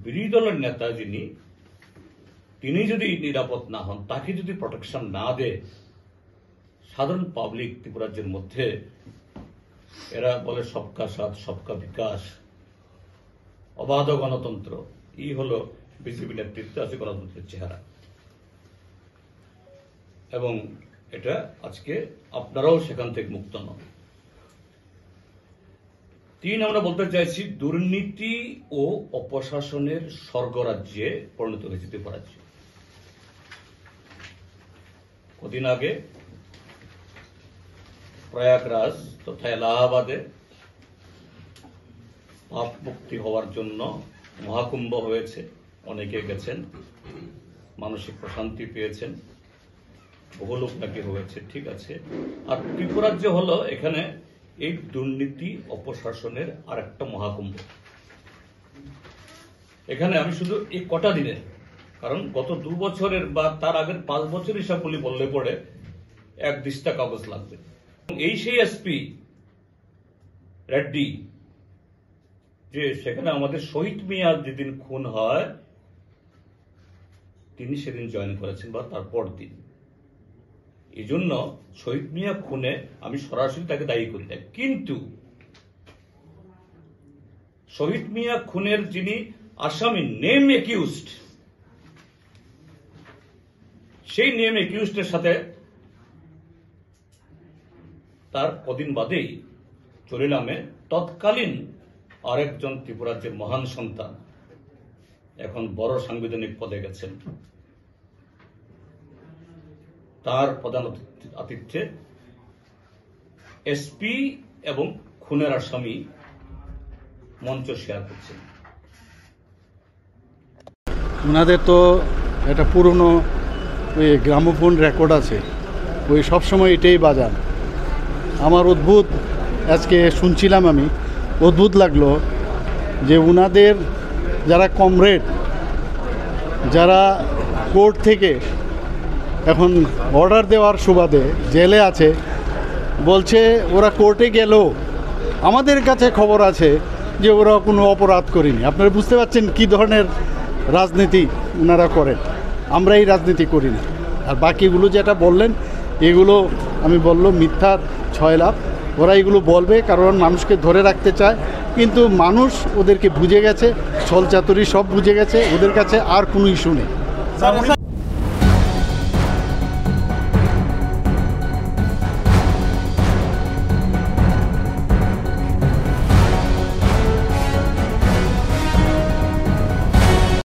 বিরোধী দলের নেতা তিনি যদি নিরাপদ না হন, তাকে যদি প্রোটেকশন না দেয়, সাধারণ পাবলিক ত্রিপুরাজ্যের মধ্যে এরা বলে সবকা সাথ সবকা বিকাশ, অবাধ গণতন্ত্র, এই হলো বিজেপি নেতৃত্বে আছে গণতন্ত্রের চেহারা। এবং এটা আজকে আপনারাও সেখান থেকে মুক্ত নন। আমরা বলতে চাইছি, দুর্নীতি ও অপশাসনের স্বর্গরাজ্যে পরিণত হয়েছে ত্রিপুরাজ্য। কদিন আগে প্রয়াগরাজ তথা এলাহাবাদে পাপ মুক্তি হওয়ার জন্য মহাকুম্ভ হয়েছে। অনেকে গেছেন, মানসিক প্রশান্তি পেয়েছেন, বহু লোক নাকি হয়েছে, ঠিক আছে। আর ত্রিপুরাজ্য হলো এখানে এই দুর্নীতি অপশাসনের আর একটা মহাকুম্ভ। এখানে আমি শুধু এই কটা দিনে, কারণ গত 2 বছরের বা তার আগের 5 বছর হিসাব বললে পরে এক দিস্তা কাগজ লাগবে। এই সেই এসপি রেড্ডি, যে সেখানে আমাদের শহীদ মিয়া যেদিন খুন হয় তিনি সেদিন জয়েন করেছেন বা তারপর দিন। এই জন্য শহীদ মিয়া খুনে আমি সরাসরি তাকে দায়ী করি না, কিন্তু শহীদ মিয়া খুনের যিনি আসামি নেম একিউজড, সেই নেম একিউজডের সাথে তার কদিন বাদেই চরিলামে তৎকালীন আরেকজন ত্রিপুরাজ্যের মহান সন্তান, এখন বড় সাংবিধানিক পদে গেছেন, তার প্রধান আতিথ্যে এসপি এবং খুনের আসামি মঞ্চ শেয়ার করছেন। ওনাদের তো একটা পুরনো ওই গ্রামোফোন রেকর্ড আছে, ওই সবসময় এটাই বাজান। আমার অদ্ভুত আজকে শুনছিলাম, আমি অদ্ভুত লাগলো যে ওনাদের যারা কমরেড, যারা কোর্ট থেকে এখন অর্ডার দেওয়ার সুবাদে জেলে আছে, বলছে ওরা কোর্টে গেলেও আমাদের কাছে খবর আছে যে ওরা কোনো অপরাধ করেনি। আপনারা বুঝতে পারছেন কী ধরনের রাজনীতি ওনারা করেন। আমরা এই রাজনীতি করি না। আর বাকিগুলো যেটা বললেন, এগুলো আমি বললো মিথ্যার 6 লাভ। ওরা এগুলো বলবে কারণ মানুষকে ধরে রাখতে চায়, কিন্তু মানুষ ওদেরকে বুঝে গেছে, ছলচাতুরি সব বুঝে গেছে, ওদের কাছে আর কোনো ইস্যু নেই।